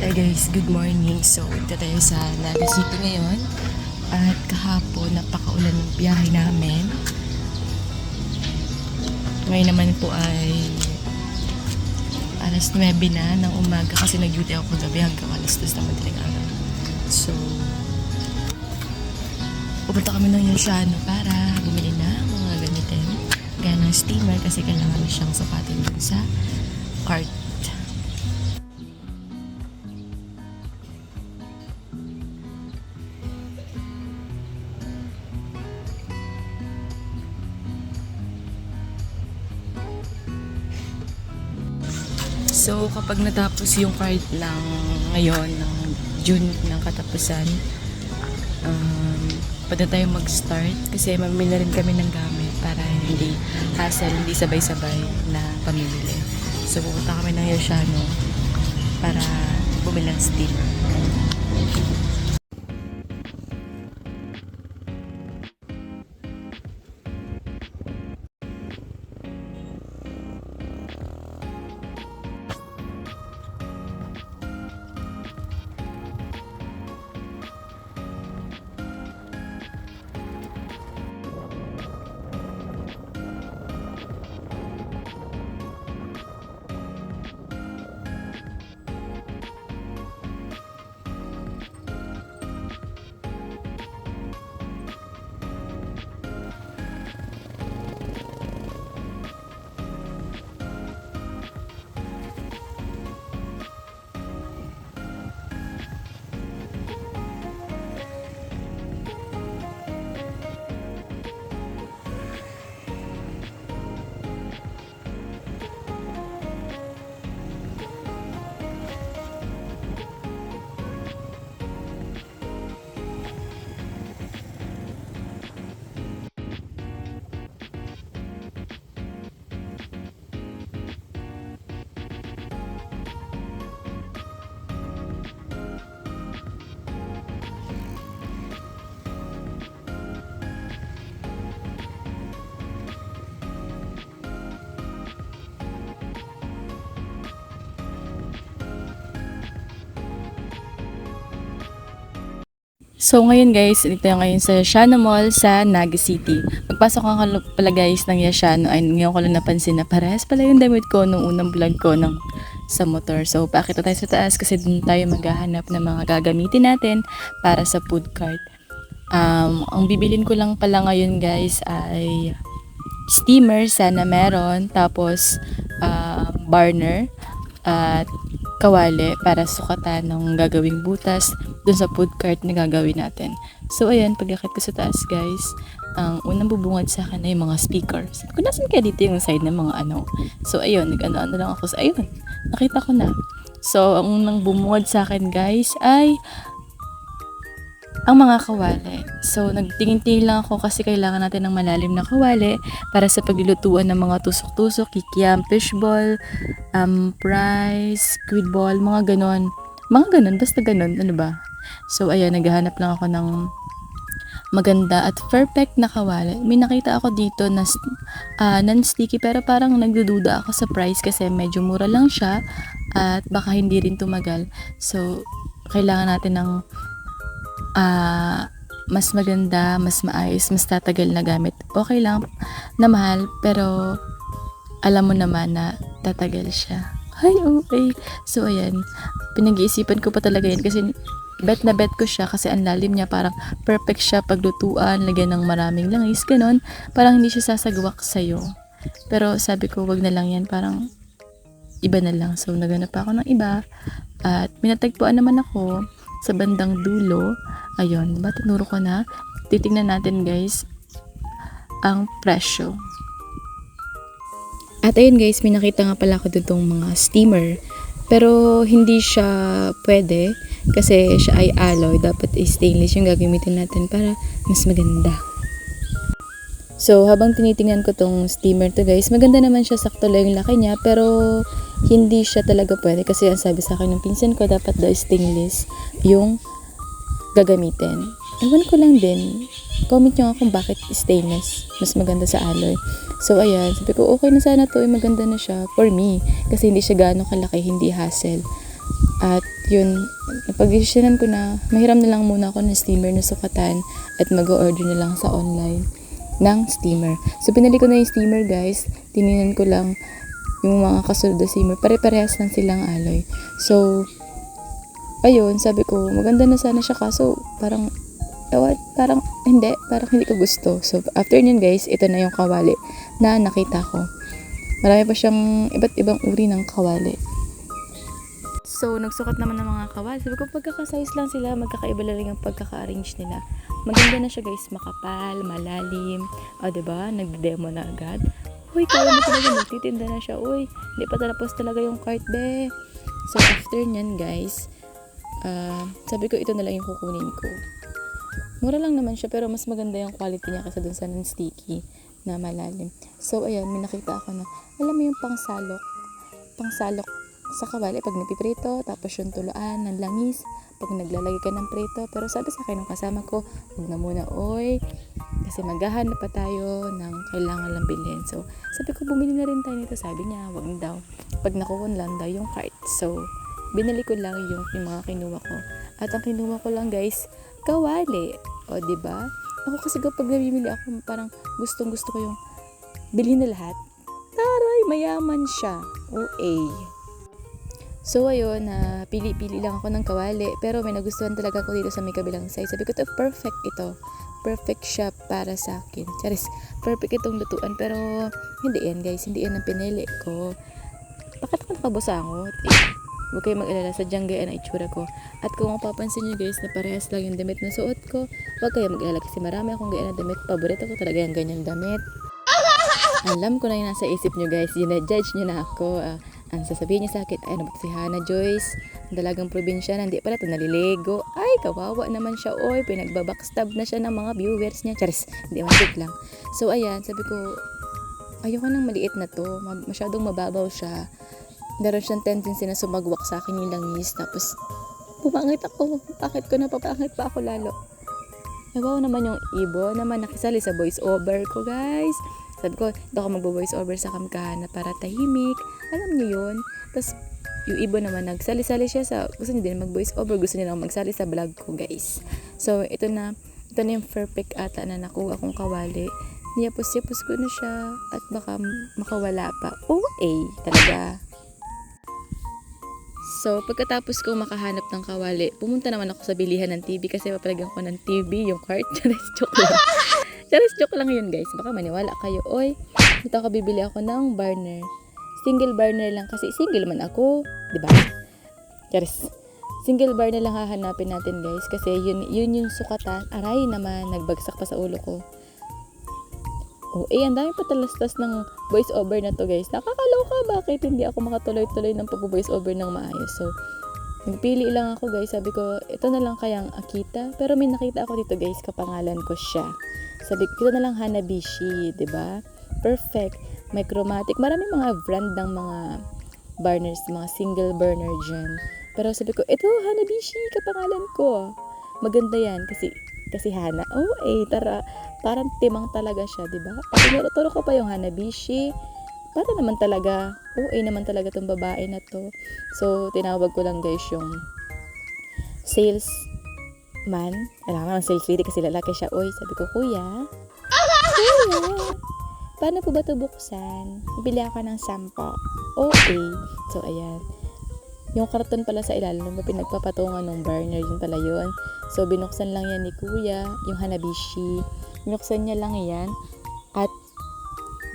Hey guys, good morning. So, ito tayo sa Naga City ngayon. At kahapon, napakaulan ng biyahe namin. Ngayon naman po ay alas 9 na ng umaga kasi nag-duty ako kagabi hanggang alas 2 na madaling araw. So, pupunta kami ng Yosiano para bumili na mga gamitin. Gaya ng steamer kasi kailangan siyang sukatin dun sa cart. So, kapag natapos yung card ng ngayon, ng June ng katapusan, pwede tayo mag-start kasi mamili na rin kami ng gamit para hindi hassle, hindi sabay-sabay na pamimili. So, pupunta kami ng Yosiano para bumili ng steamer. So ngayon guys, dito ngayon sa Yosiano Mall sa Naga City. Pagpasok ko pala guys ng Yosiano ay ngayon ko lang napansin na parehas pala yung damit ko nung unang vlog ko sa motor. So paakit tayo sa taas kasi dun tayo maghahanap ng mga gagamitin natin para sa food cart. Ang bibilin ko lang pala ngayon guys ay steamer, sana meron, tapos burner at kawali para sukatan ng gagawing butas dun sa food cart na gagawin natin. So ayan, pagkakit ko sa taas guys, ang unang bubungad sa akin ay mga speakers. Kung nasan kaya dito yung side ng mga ano. So ayun, nag-ano lang ako sa ayun, nakita ko na. So ang unang bumungad sa akin guys ay ang mga kawali. So, nagtingin-tingin lang ako kasi kailangan natin ng malalim na kawali para sa paglulutuan ng mga tusok-tusok, kikiam, fishball, fries, squid ball, mga ganon. Mga ganon, basta ganon, ano ba? So, ayan, naghahanap lang ako ng maganda at perfect na kawali. May nakita ako dito na non-sticky pero parang nagdududa ako sa price kasi medyo mura lang siya at baka hindi rin tumagal. So, kailangan natin ng mas maganda, mas maayos, mas tatagal na gamit. Okay lang na mahal, pero alam mo naman na tatagal siya. Ay, okay. So, ayan. Pinag-iisipan ko pa talaga yan kasi bet na bet ko siya kasi ang lalim niya, parang perfect siya paglutuan, lagyan ng maraming langis, ganun. Parang hindi siya sasagwak sa'yo. Pero sabi ko, wag na lang yan, parang iba na lang. So, naganap ako ng iba at minatagpuan naman ako sa bandang dulo. Ayun, diba? Tinuro ko na. Titingnan natin guys ang presyo. At ayun guys, may nakita nga pala ako ditong mga steamer. Pero hindi siya pwede kasi siya ay alloy. Dapat stainless yung gagamitin natin para mas maganda. So, habang tinitingnan ko tong steamer to guys, maganda naman siya, sakto lang yung laki niya, pero hindi siya talaga pwede kasi ang sabi sa akin ng pinsan ko, dapat daw stainless yung gagamitin. Ewan ko lang din. Comment nyo nga kung bakit stainless mas maganda sa alloy. So, ayan. Sabi ko, okay na sana to. Maganda na siya for me. Kasi hindi siya gano'ng kalaki, hindi hassle. At yun, napag-decisionan ko na mahiram na lang muna ako ng steamer na sukatan at mag-order na lang sa online ng steamer. So, pinili ko na yung steamer, guys. Tinignan ko lang yung mga kasunod na steamer. Pare-parehas lang silang alloy. So, ayun, sabi ko, maganda na sana siya kaso parang hindi ko gusto. So, after nyan, guys, ito na yung kawali na nakita ko. Marami pa siyang iba't ibang uri ng kawali. So, nagsukat naman ng mga kawali. Sabi ko, pagkakasize lang sila, magkakaiba lang yung pagkaka-arrange nila. Maganda na siya, guys, makapal, malalim. Diba? Nag-demo na agad. Uy, kaya mo talaga, magtitinda na siya. Uy, hindi pa tapos talaga yung cart, be. So, after nyan, guys, sabi ko, ito na lang yung kukunin ko. Mura lang naman siya, pero mas maganda yung quality niya kasi dun sa non-sticky na malalim. So, ayan, may nakita ako na, alam mo yung pangsalok sa kawali pag nagpiprito, tapos yung tuluan ng langis pag naglalagay ka ng prito. Pero sabi sa akin ng kasama ko, huwag na muna, oy, kasi maghahanap pa tayo ng kailangan lang bilhin. So, sabi ko, bumili na rin tayo nito. Sabi niya, wag daw, pag nakukun lang daw yung cart. So, binili ko lang yung mga kinuha ko. At ang kinuha ko lang, guys, kawali. O, diba? Ako kasi kapag nabibili ako, parang gustong-gusto ko yung bilhin na lahat. Taray, mayaman siya. OA. So, ayun, pili-pili lang ako ng kawali. Pero may nagustuhan talaga ako dito sa may kabilang size. Sabi ko, perfect ito. Perfect siya para sa akin. Charis, perfect itong lutuan. Pero, hindi yan, guys. Hindi yan ang pinili ko. Bakit ako nakabusangot? Huwag kayo mag-alala, sadyang gaya na itsura ko. At kung mapapansin nyo, guys, na parehas lang yung damit na suot ko, huwag kayo mag-alala kasi marami akong gaya na damit. Paborito ko talaga yung ganyan damit. Alam ko na yung nasa isip nyo, guys. Judge nyo na ako. Ang sasabihin niya sa akin, ay, ano ba si Hannah Joyce? Dalagang probinsya, hindi pala ito naliligo. Ay, kawawa naman siya, oy. Pinagbabackstab na siya ng mga viewers niya. Charis, hindi man lang. So, ayan, sabi ko, ayoko nang maliit na to. Masyadong mababaw siya. Meron siyang tendency na sumagwak sa akin yung langis. Tapos, pumangit ako. Bakit ko na papangit pa ako lalo? Wow naman yung ibo naman nakisali sa voice over ko, guys. Sabi ko, ito ako mag-voice over sa kamkahan na para tahimik. Alam niyo yun. Tapos, yung iba naman, nagsali-sali siya sa, gusto niya din mag-voice over. Gusto niya lang magsali sa vlog ko, guys. So, ito na yung perfect ata na nakuha kong kawali. Niyapos-yapos ko na siya at baka makawala pa. OA talaga. So, pagkatapos ko makahanap ng kawali, pumunta naman ako sa bilihan ng TV kasi papalagyan ko ng TV, yung cart. Charis, joke lang. Charis, joke lang yun, guys. Baka maniwala kayo. Oy, dito ako bibili ako ng burner. Single burner lang kasi single man ako. Diba? Charis. Single burner lang hahanapin natin, guys. Kasi yun yung sukatan. Aray naman, nagbagsak pa sa ulo ko. Oh, ang dami pa talastas ng voice over na to, guys. Nakakaloka, bakit hindi ako makatuloy-tuloy ng pag-voice over ng maayos? So, nagpili lang ako, guys. Sabi ko, ito na lang kayang Akita. Pero may nakita ako dito, guys, kapangalan ko siya. Sabi ko, ito na lang Hanabishi, diba? Perfect. May chromatic. Maraming mga brand ng mga burners, mga single burner dyan. Pero sabi ko, ito Hanabishi, kapangalan ko. Maganda yan, kasi Hana. Tara. Parang timang talaga siya, di ba? Tinuro ko pa yung Hanabishi. Para naman talaga, naman talaga tong babae na to. So, tinawag ko lang, guys, yung salesman. Alam mo, sales lady kasi lalaki siya. Sabi ko, kuya, paano po ba ito buksan? Bili ako ng 10. So, ayan. Yung karton pala sa ilalim na pinagpapatungan ng burner, yun pala yun. So, binuksan lang yan ni kuya, yung Hanabishi. Binuksan niya lang yan. At,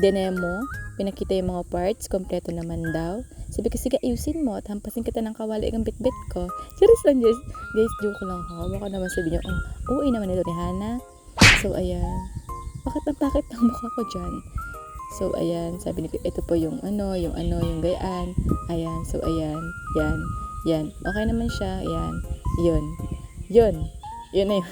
dinemo, pinakita yung mga parts, kompleto naman daw. Sabi ko, sige, ayusin mo at hampasin kita ng kawali ang bit-bit ko. Serious lang, guys, joke lang ha. Baka naman sabi niyo, naman ito ni Hana. So, ayan. Bakit ang mukha ko dyan? So, ayan, sabi ni ko, ito po yung gayaan. Ayan, so, ayan, yan. Okay naman siya, ayan, yun na yun.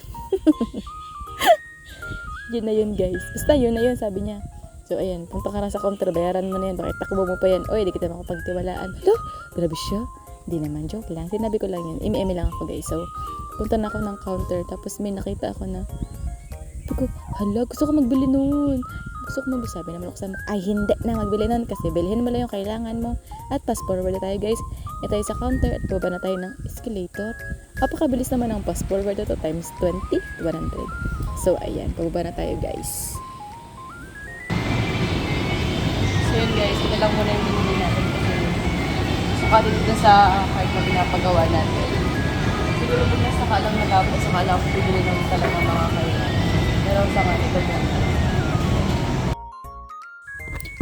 Yun na yun, guys. Basta, yun na yun, sabi niya. So, ayan, punta ka lang sa counter, bayaran mo na yan, bakit takbo mo pa yan? Di kita makapagtiwalaan. Grabe siya. Di naman, joke lang. Sinabi ko lang yun. Imi-imi lang ako, guys. So, punta na ako ng counter, tapos may nakita ako na, hala, gusto ko magbili noon. Busok mo ba? Sabi naman ako sa ay hindi na magbili nun kasi bilhin mo lang yung kailangan mo. At fast forward na tayo guys. Ito tayo sa counter at baba na tayo ng escalator. Napakabilis naman ang fast forward na to times 20, 100. So ayan, pababa na tayo guys. So yun guys, ito lang muna yung binili natin kasi saka dito sa card na pinapagawa natin. Siguro pag nasaka lang nagapos, saka lang ako bibili naman talaga mga kailangan. Pero sa kanito mo.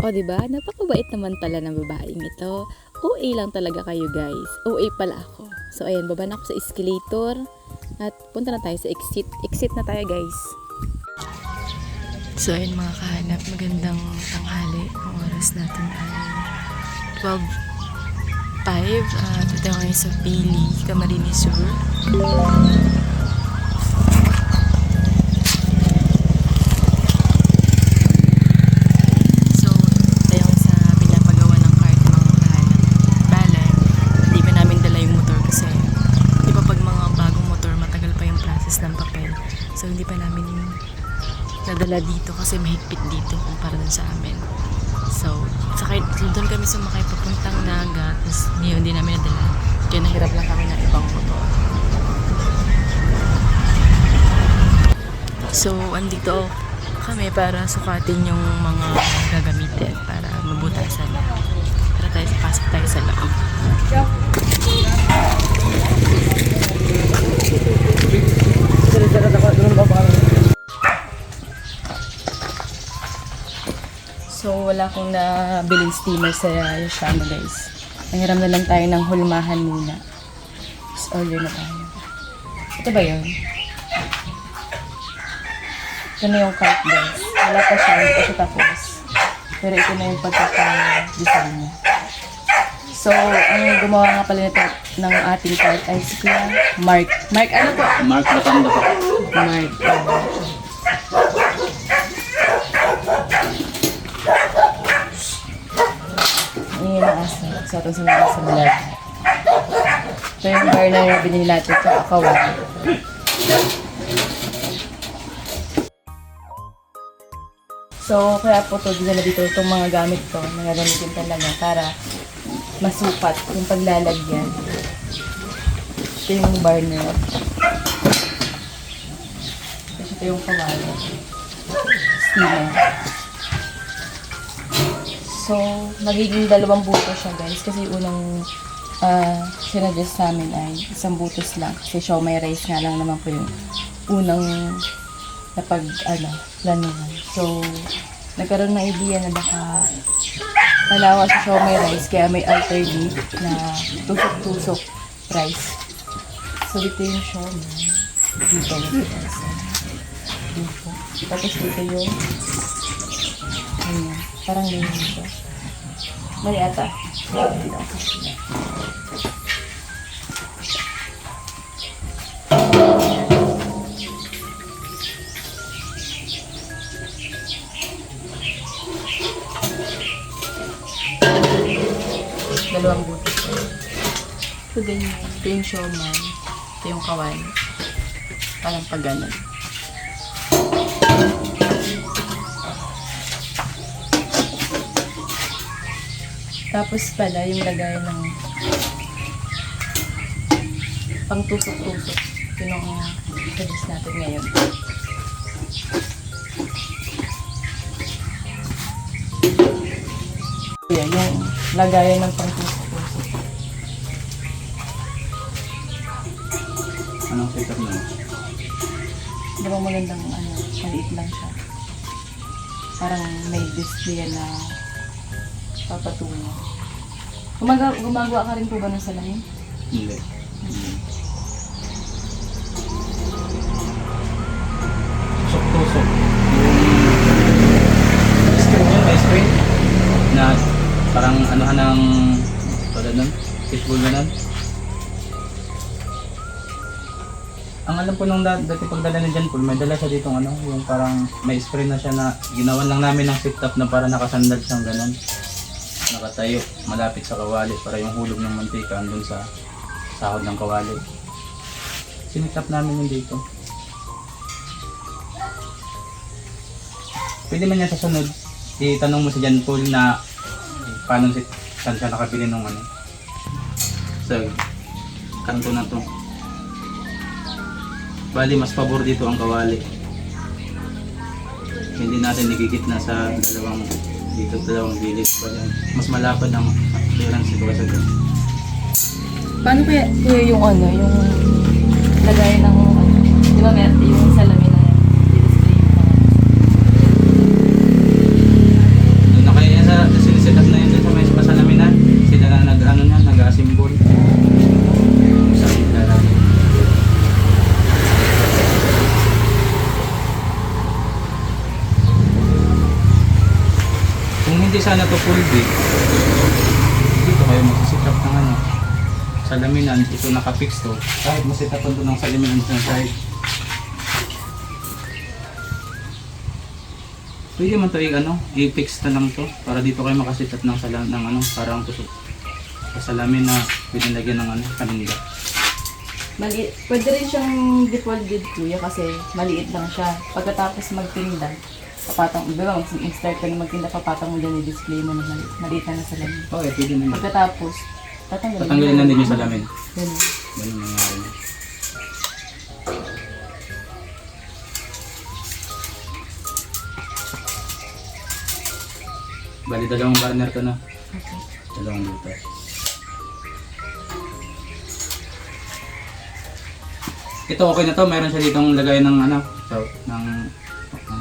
O diba, napakabait naman pala ng babaeng ito. OA lang talaga kayo guys. OA pala ako. So ayan, baba na ako sa escalator. At punta na tayo sa exit. Exit na tayo guys. So ayun mga kahanap, magandang tanghali. Ang oras natin ay 12:05. Ito ngayon sa Pili, Camarines Sur. Ng papel. So, hindi pa namin nadala dito kasi mahigpit dito kumpara dun sa amin. So, doon kami sumakay papuntang Naga tapos hindi namin nadala. Kaya nahirap lang kami ng ibang motor. So, andito kami para sukatin yung mga gagamitin para mabutasan na. Tara tayo, pasok tayo sa loob. So, wala akong nabiling steamer sa Yashano guys. Nanghiram na lang tayo ng hulmahan muna. Tapos order na tayo. Ito ba yun? Ito na yung cart guys. Wala pa siya, hindi pa siya tapos. Pero ito na yung pagkaka-design niya. So, ang gumawa nga pala nito ng ating cart ay si Kuya Mark. Mark, ano po? Mark Latanda po. Mark. Ayan ang asa. So, itong sinala sa vlog. Ito yung burner na binili natin sa akawan. So, kaya po ito, dinala dito itong mga gamit ko na gagamitin talaga para masukat yung paglalagyan. Ito yung burner. Tapos ito yung kawali. Steamer. So, magiging dalawang buto siya guys. Kasi unang sinadjust sa amin ay isang butos lang. Kasi siomai rice nga lang naman po yung unang planuhan. So, nagkaroon ng idea na baka malawa sa siomai rice kaya may alternate na tusok-tusok rice. So, dito yung siomai. Dito yung rice. Dito. Tapos dito yung ayan. Parang ganyan dito. Mali ata. Dito. Dalawang buto. So, ganyan. Ito yung siomai. Ito yung kawan. Parang pag ganun. Tapos pala yung lagay ng pang tusok-tusok. Yun ang service natin ngayon. Yan, yung lagayan ng pang tusok-tusok. Anong setup na? Diba magandang maliit lang siya. Parang may display na papatungan. Gumagawa ka rin po ba ng salamin? Hindi. Tusok-tusok. Yung ice cream na parang anuhan ng tulad nun, fishbowl na nun. Ang alam ko nung dati pagdala na dyan po, may dala siya ditong yung parang may spray na siya na ginawan lang namin ng sit-up na para nakasandal siyang ganun. Nakatayo, malapit sa kawali para yung hulog ng mantika andun sa sahod ng kawali. Sinitap namin yung dito. Pwede man yan sa sunod. itanong mo si John Paul na paano saan siya nakabili ng ano. So, kanto na to. Bali, mas pabor dito ang kawali. Hindi natin nagigit na sa dalawang gilid pa yan. Mas malapad ang clearance ito kasi doon. Paano kaya yung ano, yung lagay ng ano, di ba yung salamin na i-display yung mga Doon na kaya sa siniset up na yun doon sa may pasalaminan. Sila na nag-assemble. Sa sila lang. Kung hindi sana to full big, dito kayo magsisit up ng ano, salaminan. Ito nakapix to. Kahit masit up to ng salaminan sa side. Pwede man to i-fix na lang to para dito kayo makasit up ng ano, parang tusok. Sa salamin na pwede lagyan ng ano, paninda. maliit. Pwede rin siyang defolded kuya kasi maliit lang siya. Pagkatapos magtinda, papatang, di ba, mag-start ka na magtinda, papatang mo dyan i-display mo na maliit na salamin. Okay, pwede na yun. Pagkatapos, Tatanggalin na din yung salamin. Ganun. Ganun nangyari na. Bali, dalawang burner to na. Okay. Dalawang dito. Ito okay na to, mayroon siya ditong lagay ng ano, so, ng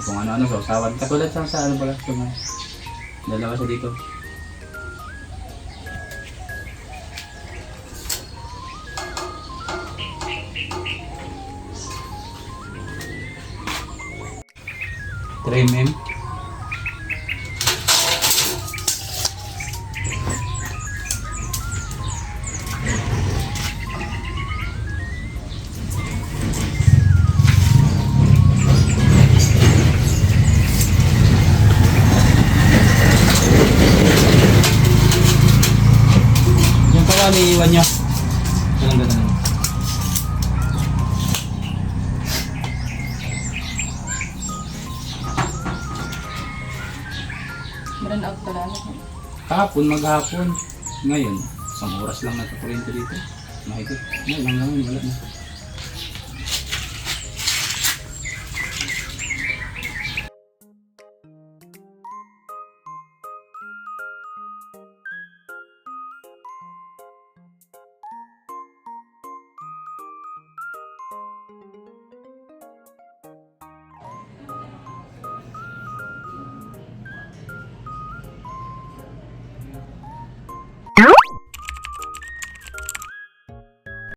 kung ano-ano, so, sawan. Katulad sa ano pala, so, dalawa siya dito. Trim M. Yung kawali iwan nyo. Ganun. Meron out pala. Kahapon, maghapon. Ngayon, isang oras lang nagkakuryente dito. Mahigit. Ngayon lang wala na.